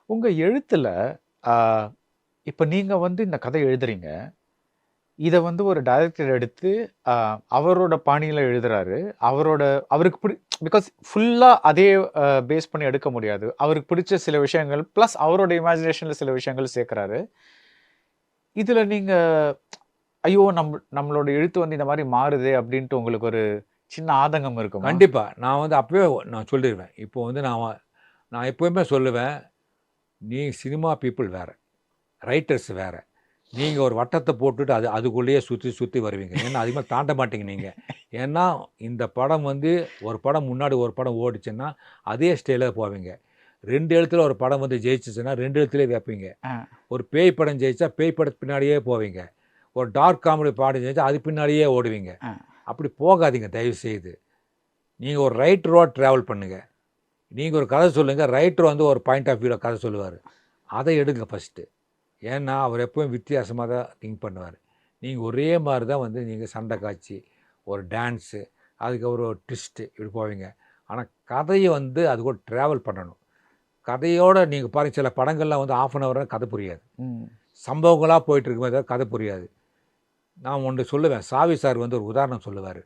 உங்க எழுத்துல ஆ இப்ப நீங்க வந்து இந்த கதை எழுதுறீங்க. இத வந்து ஒரு டைரக்டர் எடுத்து அ அவரோட பாணியில எழுதுறாரு. அவருக்கு பிகாஸ் ஃபுல்லா அதே பேஸ் பண்ணி எடுக்க முடியாது. அவருக்கு பிடிச்ச சில விஷயங்கள், பிளஸ் அவரோட இமேஜினேஷன்ல சில விஷயங்கள் சேர்க்கிறாரு. இதுல நீங்க ஐயோ! நம்மளோட எழுத்து வந்து இந்த மாரி மாறுதே அப்டின்ட்டு உங்களுக்கு ஒரு சின்ன ஆதங்கம் இருக்குமா? கண்டிப்பா. நான் வந்து அப்பவே நான் சொல்லிருவேன். இப்போ வந்து நான் எப்பவுமே சொல்லுவேன், நீ சினிமா பீப்பிள் வேற. ரைட்டர்ஸ் வேற. நீங்க ஒரு வட்டத்த போட்டுட்டு அதுக்குள்ளேயே சுத்தி சுத்தி வருவீங்க. ஏன்னா, அதிகமா தாண்ட மாட்டீங்க நீங்க. ஏன்னா, இந்த படம் வந்து ஒரு படம் முன்னாடி ஒரு படம் ஓடுச்சுன்னா, அதே ஸ்டைல்ல போவீங்க. 2 எழுத்துல ஒரு படம் வந்து ஜெயிச்சுச்சுன்னா, 2 எழுத்துலயே வைப்பீங்க. அ, ஒரு பேய் படம் ஜெயிச்சா, பேய் படத்து பின்னாடியே போவீங்க. ஒரு டார்க் காமெடி படம் ஜெயிச்சா, அது பின்னாடியே ஓடுவீங்க. அ. அப்படி போகாதீங்க தயவு செய்து. நீங்க ஒரு ரைட்டரோட டிராவல் பண்ணுங்க. நீங்க ஒரு கதை சொல்லுங்க. ரைட்டர் வந்து ஒரு பாயிண்ட் ஆஃப் வியூல கதை சொல்லுவாரு. அத எடுங்க ஃபர்ஸ்ட்டு. ஏன்னா, அவர் எப்பவும் வித்தியாசமா தான் திங்க் பண்ணுவாரு. நீங்க ஒரே மாரி தான் வந்து நீங்க சண்டை காட்சி, ஒரு டான்ஸு, அதுக்கு ஒரு ட்விஸ்ட்டு இப்படி போவீங்க. ஆனா, கதைய வந்து அது கூட டிராவல் பண்ணணும். கதையோட நீங்க பாருங்க சில படங்கள்லாம் வந்து 1/2 அன் ஹவர் கதை புரியாது. ம். சம்பவங்களா போயிட்டு இருக்குமே தவிர கதை புரியாது. நான் ஒண்ணு சொல்லுவேன். சாவி சார் வந்து ஒரு உதாரணம் சொல்லுவாரு.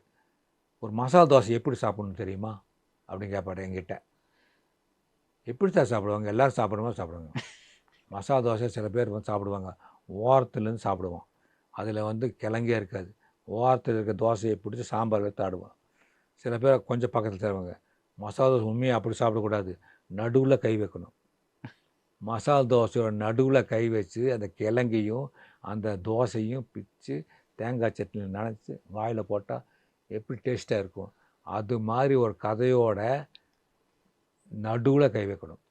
"ஒரு மசாலா தோசை எப்படி சாப்பிடணும் தெரியுமா?" அப்படின்னு கேட்பாரு என்கிட்ட. "எப்படி சார் சாப்பிடுவாங்க? எல்லாரும் சாப்பிடுற மாரி சாப்பிடுவாங்க." மசாலா தோசை சில பேர் வந்து சாப்பிடுவாங்க. ஓரத்துலேருந்து சாப்பிடுவோம். அதில வந்து கிழங்கே இருக்காது. ஓரத்துல இருக்க தோசைய பிடிச்சு சாம்பார் எடுத்து ஆடுவோம். சில பேர் கொஞ்சம் பக்கத்துல தருவாங்க. மசாலா தோசை உண்மையா அப்படி சாப்பிடக்கூடாது. நடுவுல கை வைக்கணும். மசாலா தோசையோட நடுவுல கை வச்சு, அந்த கிழங்கையும், அந்த தோசையும் பிச்சு, தேங்காய் சட்னியில நனைச்சு வாயில போட்டா எப்படி டேஸ்ட்டா இருக்கும். அது மாரி ஒரு கதையோட நடுவுல கை வைக்கணும்.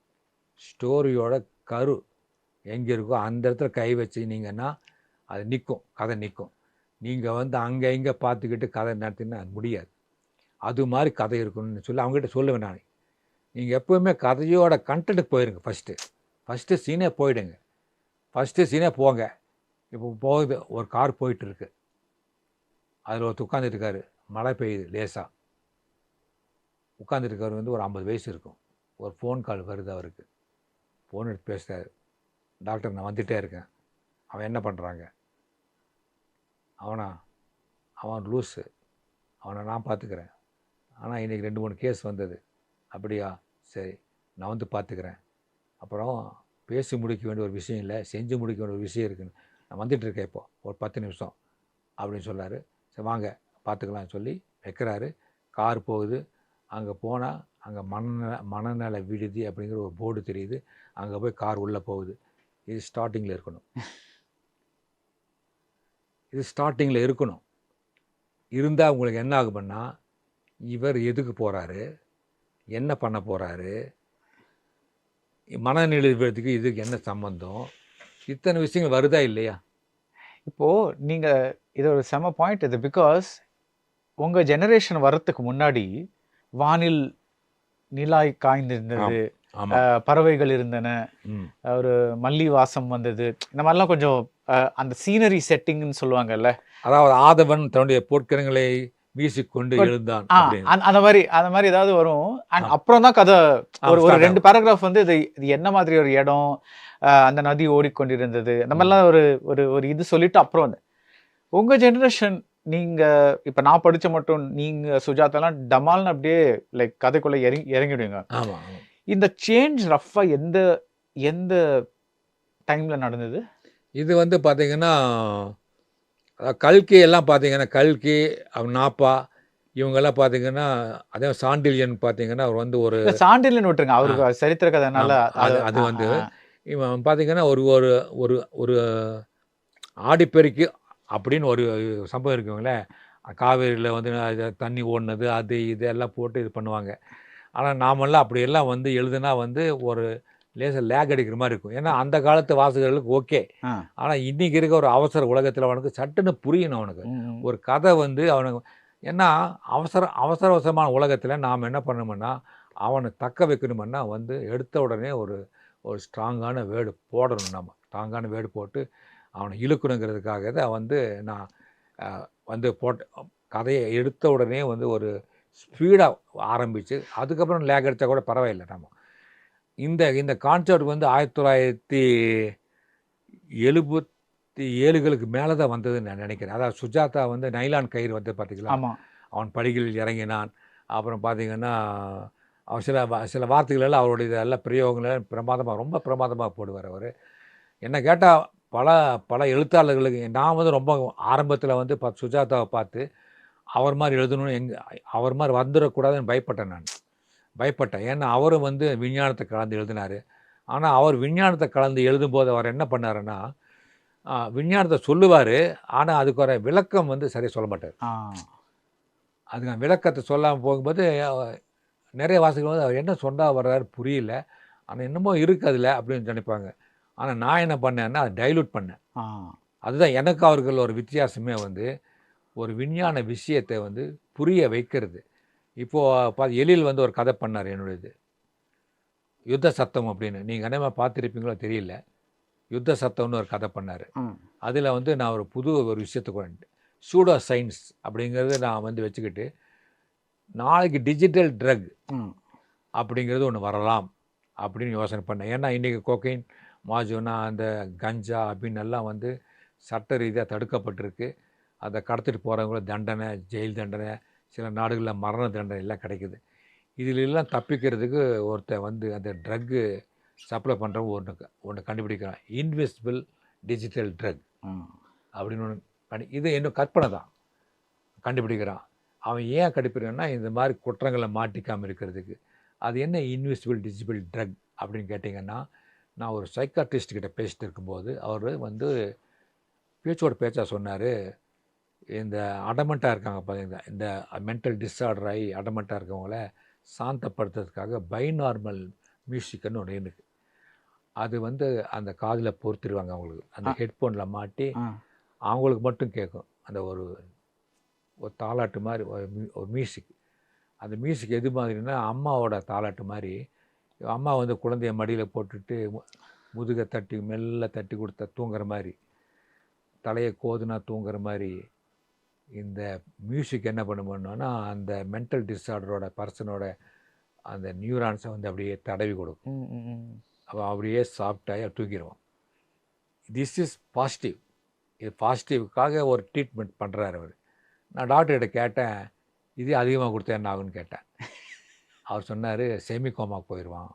ஸ்டோரியோட கரு எங்க இருக்கோ அந்த இடத்துல கை வச்சீனீங்கன்னா, அது நிக்கும். கதை நிக்கும். நீங்க வந்து அங்க, இங்க பார்த்துக்கிட்டு கதை நடத்தினா முடியாது. அது மாரி கதை இருக்கணும்னு சொல்லி அவங்ககிட்ட சொல்லுவேன் நானு. நீங்க எப்பவுமே கதையோட கன்டென்ட்க்கு போயிருங்க ஃபர்ஸ்ட்டு. ஃபர்ஸ்ட்டு சீனே போயிடுங்க. ஃபர்ஸ்ட்டு சீனே போங்க. இப்போ போகுது ஒரு கார் போயிட்டுருக்கு. அதில ஒருத்தர் உட்கார்ந்துட்டு இருக்காரு. மழை பெய்யுது லேசா. உட்கார்ந்துட்டு இருக்கவர் வந்து ஒரு 50 வயசு இருக்கும். ஒரு ஃபோன் கால் வருது அவருக்கு. ஃபோன் எடுத்து பேசுறாரு. டாக்டர் நான் வந்துட்டே இருக்கேன். அவன் என்ன பண்றாங்க? அவனா? அவன் லூசு. அவன நான் பார்த்துக்கிறேன். ஆனா இன்னைக்கு 2, 3 கேஸ் வந்தது. அப்படியா? சரி. நான் வந்து பார்த்துக்கிறேன். அப்புறம் பேசி முடிக்க வேண்டிய ஒரு விஷயம் இல்ல. செஞ்சு முடிக்க வேண்டிய ஒரு விஷயம் இருக்குன்னு. நான் வந்துட்டுருக்கேன் இப்போ. ஒரு 10 நிமிஷம் அப்படின்னு சொன்னாரு. சரி வாங்க பார்த்துக்கலாம்னு சொல்லி வைக்கிறாரு. கார் போகுது. அங்க போனா, அங்க மனநல விடுதி அப்படிங்கிற ஒரு போர்டு தெரியுது. அங்க போய் கார் உள்ள போகுது. இது ஸ்டார்ட்டிங்ல இருக்கணும். இது ஸ்டார்ட்டிங்ல இருக்கணும். இருந்தா உங்களுக்கு என்ன ஆகும்ன்னா, இவர் எதுக்கு போறாரு? என்ன பண்ண போறாரு? மனநிலை விடுதிக்கு இதுக்கு என்ன சம்பந்தம்? இத்தனை விஷயங்கள் வருதா இல்லையா? இப்போ நீங்க இது ஒரு செம பாயிண்ட் இது. பிகாஸ் உங்க ஜெனரேஷன் வரத்துக்கு முன்னாடி, வானில் நிலாய் காய்ந்திருந்தது, ஆம். ஆமா. பறவைகள் இருந்தன, ம். ஒரு மல்லி வாசம் வந்தது. இந்த மாரிலாம் கொஞ்சம் அந்த சீனரி செட்டிங்ன்னு சொல்லுவாங்கல்ல. அதாவது ஆதவன் தன்னுடைய பொற்கிரங்களை வீசிக்கொண்டு பட் எழுந்தான் ஆ அப்படின்னு. அந்த மாரி ஏதாவது வரும். அண்ட் ஆம். அப்புறம் தான் கதை ஆம் ஒரு ஒரு ஸ்டார்ட் 2 ஆகும். பேராகிராஃப் வந்து இது என்ன மாதிரி ஒரு இடம், அந்த நதி ஓடிக்கொண்டிருந்தது. அந்த ம். மாரிலாம் ஒரு ஒரு ஒரு இது சொல்லிட்டு அப்புறம் வந்து உங்க ஜெனரேஷன் நீங்க இப்ப நான் படிச்ச மட்டும் நீங்க சுஜாதாலாம் டமால்னு அப்படியே லைக் கதைக்குள்ள இறங்கிடுவீங்க. ஆமா, ஆமா. இந்த சேஞ்ச் ரஃப்பா எந்த எந்த டைம்ல நடந்தது? இது வந்து பார்த்தீங்கன்னா, கல்கி எல்லாம் பார்த்தீங்கன்னா, கல்கி, நாப்பா இவங்கெல்லாம் பார்த்தீங்கன்னா, அதே சாண்டில்யன் பார்த்தீங்கன்னா, அவர் வந்து ஒரு இல்ல சாண்டில்யன் விட்டுருங்க. ஆ அவருக்கு சரித்திர கதைனால ஆமா. அது அது அது அ, வந்து அ, அ. இவன் பார்த்தீங்கன்னா, ஒரு ஒரு ஒரு ஒரு ஆடிப்பெருக்கு அப்படின்னு ஒரு சம்பவம் இருக்குங்களேன். காவேரியில வந்து தண்ணி ஓடுனது, அது இது எல்லாம் போட்டு இது பண்ணுவாங்க. ஆனா, நாமெல்லாம் அப்படியெல்லாம் வந்து எழுதுனா வந்து ஒரு லேசா லேக் அடிக்கிற மாரி இருக்கும். ஏன்னா, அந்த காலத்து வாசகர்களுக்கு ஓகே. ஆ. ஆனா, இன்னைக்கு இருக்க ஒரு அவசர உலகத்தில அவனுக்கு சட்டுன்னு புரியணும் அவனுக்கு. ம், ம். ஒரு கதை வந்து அவனுக்கு ஏன்னா, அவசர அவசரமான உலகத்தில நாம என்ன பண்ணணும்னா, அவன தக்க வைக்கணும்னா வந்து எடுத்த உடனே ஒரு ஒரு ஸ்ட்ராங்கான வேர்டு போடணும் நம்ம. ஸ்ட்ராங்கான வேர்டு போட்டு அவன இழுக்கணுங்கிறதுக்காக தான் வந்து நான் அ வந்து கதைய எடுத்த உடனே வந்து ஒரு ஸ்பீடா ஆரம்பிச்சு, அதுக்கப்புறம் லேக் அடிச்சா கூட பரவாயில்ல நம்ம. இந்த இந்த கான்செப்ட் வந்து 1977களுக்கு மேலே தான் வந்ததுன்னு நான் நினைக்கிறேன். அதாவது சுஜாதா வந்து நைலான் கயிறு வந்து பார்த்தீங்களா, ஆமா. அவன் படிகளில் இறங்கினான். அப்புறம் பார்த்தீங்கன்னா, அவர் சில வார்த்தைகள் எல்லாம் அவருடைய இதெல்லாம் பிரயோகங்கள் பிரமாதமாக ரொம்ப பிரமாதமாக போடுவார் அவர். என்ன கேட்டால் பல பல எழுத்தாளர்களுக்கு நான் வந்து ரொம்ப ஆரம்பத்தில் வந்து சுஜாதாவை பார்த்து அவர் மாதிரி எழுதணும்னு அவர் மாதிரி வந்துடக்கூடாதுன்னு பயப்பட்டேன். ஏன்னா அவரும் வந்து விஞ்ஞானத்தை கலந்து எழுதினார். ஆனால் அவர் விஞ்ஞானத்தை கலந்து எழுதும்போது அவர் என்ன பண்ணாருன்னா, விஞ்ஞானத்தை சொல்லுவார். ஆனால் அதுக்கு ஒரு விளக்கம் வந்து சரியாக சொல்ல மாட்டார். அதுக்கு விளக்கத்தை சொல்லாமல் போகும்போது நிறைய வாசகர்கள் வந்து அவர் என்ன சொன்னா வர்றாரு புரியல. ஆனால் என்னமோ இருக்குது அதில் அப்படின்னு நினைப்பாங்க. ஆனால் நான் என்ன பண்ணேன்னா அதை டைலூட் பண்ணேன். அதுதான் எனக்கு அவர்கள் ஒரு வித்தியாசமே வந்து ஒரு விஞ்ஞான விஷயத்தை வந்து புரிய வைக்கிறது. இப்போது எழில் வந்து ஒரு கதை பண்ணார் என்னுடையது, யுத்த சத்தம் அப்படின்னு. நீங்கள் அநேகமாக பார்த்துருப்பீங்களோ தெரியல. யுத்த சத்தம்னு ஒரு கதை பண்ணார். அதில் வந்து நான் ஒரு விஷயத்துக்கு சூடோ சயின்ஸ் அப்படிங்கிறத நான் வந்து வச்சுக்கிட்டு, நாளைக்கு டிஜிட்டல் ட்ரக் அப்படிங்கிறது ஒன்று வரலாம் அப்படின்னு யோசனை பண்ணேன். ஏன்னா இன்றைக்கி கொக்கைன், மாஜோனா, அந்த கஞ்சா அப்படின்னு எல்லாம் வந்து சட்ட ரீதியாக தடுக்கப்பட்டிருக்கு. அதை கடத்திட்டு போகிறவங்கள தண்டனை, ஜெயில் தண்டனை, சில நாடுகளில் மரண தண்டனை எல்லாம் கிடைக்குது. இதிலெல்லாம் தப்பிக்கிறதுக்கு ஒருத்தர் வந்து அந்த ட்ரக்கு சப்ளை பண்ணுறவங்க ஒன்று கண்டுபிடிக்கிறான். இன்விசிபிள் டிஜிட்டல் ட்ரக் அப்படின்னு ஒன்று இது இன்னும் கற்பனை தான் கண்டுபிடிக்கிறான். அவன் ஏன் கண்டுபிடிக்கிறான்னா இந்த மாதிரி குற்றங்களை மாட்டிக்காமல் இருக்கிறதுக்கு. அது என்ன இன்விசிபிள் டிஜிட்டல் ட்ரக் அப்படின்னு கேட்டிங்கன்னா, நான் ஒரு சைக்காட்ரிஸ்ட் கிட்ட பேசிட்டு இருக்கும்போது அவர் வந்து பேச்சாக சொன்னார், இந்த அடமெண்ட்டாக இருக்காங்க பார்த்தீங்களா, இந்த மென்டல் டிஸார்டர் ஆகி அடமெண்ட்டாக இருக்கவங்கள சாந்தப்படுத்துறதுக்காக பைனார்மல் மியூசிக்னு ஒன்று இருக்குது. அது வந்து அந்த காதில் பொறுத்துருவாங்க அவங்களுக்கு. அந்த ஹெட்ஃபோனில் மாட்டி அவங்களுக்கு மட்டும் கேட்கும். அந்த ஒரு தாலாட்டு மாதிரி ஒரு மியூசிக். அந்த மியூசிக் எது மாதிரின்னா அம்மாவோட தாலாட்டு மாதிரி. அம்மா வந்து குழந்தைய மடியில் போட்டுட்டு முதுகை தட்டி மெல்ல தட்டி கொடுத்தா தூங்குற மாதிரி, தலையை கோதுனா தூங்குற மாதிரி. இந்த மியூசிக் என்ன பண்ணுவோன்னா அந்த மென்டல் டிஸார்டரோட பர்சனோட அந்த நியூரான்ஸை வந்து அப்படியே தடவி கொடுக்கும். அவன் அப்படியே சாஃப்டாக தூங்கிடுவான். This is positive. இது பாசிட்டிவுக்காக ஒரு ட்ரீட்மெண்ட் பண்ணுறாரு அவர். நான் டாக்டர்கிட்ட கேட்டேன், இது அதிகமாக கொடுத்தா என்ன ஆகுன்னு கேட்டேன். அவர் சொன்னார், செமிகோமாக்கு போயிடுவான்,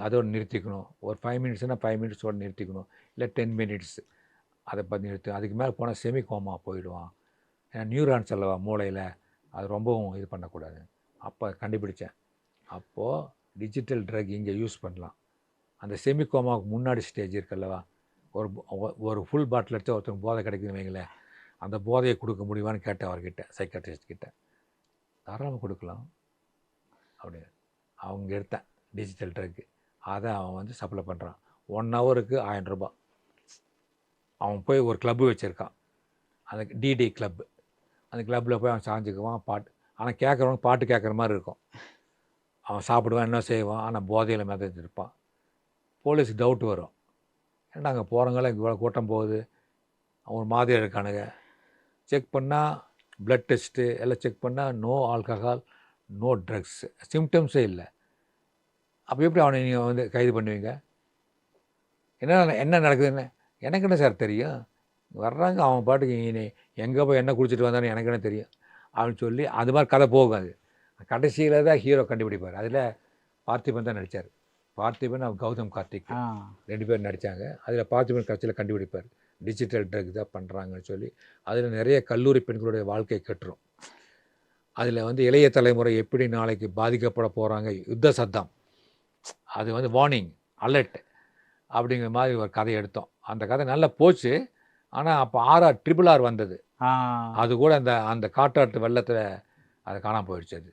அதோட நிறுத்திக்கணும். ஒரு 5 மினிட்ஸ்னால் 5 மினிட்ஸோடு நிறுத்திக்கணும், இல்லை 10 மினிட்ஸ் அதை பார்த்து நிறுத்தி. அதுக்கு மேலே போனால் செமிகோமா போயிடுவான். ஏன்னா நியூரான்ஸ் அல்லவா மூளையில், அது ரொம்பவும் இது பண்ணக்கூடாது. அப்போ கண்டுபிடிச்சேன். அப்போது டிஜிட்டல் ட்ரக் இங்கே யூஸ் பண்ணலாம். அந்த செமிகோமாவுக்கு முன்னாடி ஸ்டேஜ் இருக்குல்லவா, ஒரு ஃபுல் பாட்டில் எடுத்து ஒருத்தருக்கு போதை கிடைக்குதுன்னு வைங்களேன், அந்த போதையை கொடுக்க முடியுமான்னு கேட்டேன் அவர்கிட்ட, சைக்காட்ரிஸ்ட் கிட்ட. தாராளமாக கொடுக்கலாம் அப்படின்னு. அவங்க எடுத்தேன் டிஜிட்டல் ட்ரக்கு. அதை அவன் வந்து சப்ளை பண்ணுறான். 1 ஹவருக்கு 1000 ரூபாய். அவன் போய் ஒரு கிளப்பு வச்சுருக்கான், அந்த டிடி கிளப்பு. அந்த கிளப்பில் போய் அவன் சாஞ்சிக்குவான், பாட்டு. ஆனால் கேட்குறவங்க பாட்டு கேட்குற மாதிரி இருக்கும். அவன் சாப்பிடுவான், என்ன செய்வான், ஆனால் போதையில் மிதந்துருப்பான். போலீஸுக்கு டவுட் வரும், ஏன்னா அங்கே போகிறவங்களாம் இவ்வளோ கூட்டம் போகுது, அவன் ஒரு மாதிரியாக இருக்கானுங்க. செக் பண்ணால் ப்ளட் டெஸ்ட்டு எல்லாம் செக் பண்ணால் நோ ஆல்கஹால், நோ ட்ரக்ஸ், சிம்டம்ஸே இல்லை. அப்போ எப்படி அவனை நீங்கள் வந்து கைது பண்ணுவீங்க? என்ன நடக்குதுன்னு எனக்கு என்ன சார் தெரியும்? வர்றாங்க அவன் பாட்டுக்கு, எங்கே போய் என்ன குடிச்சிட்டு வந்தானு எனக்கு என்ன தெரியும் அப்படின்னு சொல்லி அது மாதிரி கதை போகும். அது கடைசியில் தான் ஹீரோ கண்டுபிடிப்பார். அதில் பார்த்திபன் தான் நடித்தார். பார்த்திபன் கௌதம் கார்த்திக் 2 பேர் நடித்தாங்க. அதில் பார்த்திபன் கடைசியில் கண்டுபிடிப்பார் டிஜிட்டல் ட்ரக் தான் பண்ணுறாங்கன்னு சொல்லி. அதில் நிறைய கல்லூரி பெண்களுடைய வாழ்க்கை கட்டுரும். அதில் வந்து இளைய தலைமுறை எப்படி நாளைக்கு பாதிக்கப்பட போகிறாங்க, யுத்த சத்தம், அது வந்து வார்னிங் அலர்ட் அப்படிங்கிற மாதிரி ஒரு கதை எடுத்தோம். அந்த கதை நல்லா போச்சு. ஆனால் அப்போ RRR வந்தது. அது கூட அந்த காட்டாற்று வெள்ளத்தில் அது காணாமல் போயிடுச்சு. அது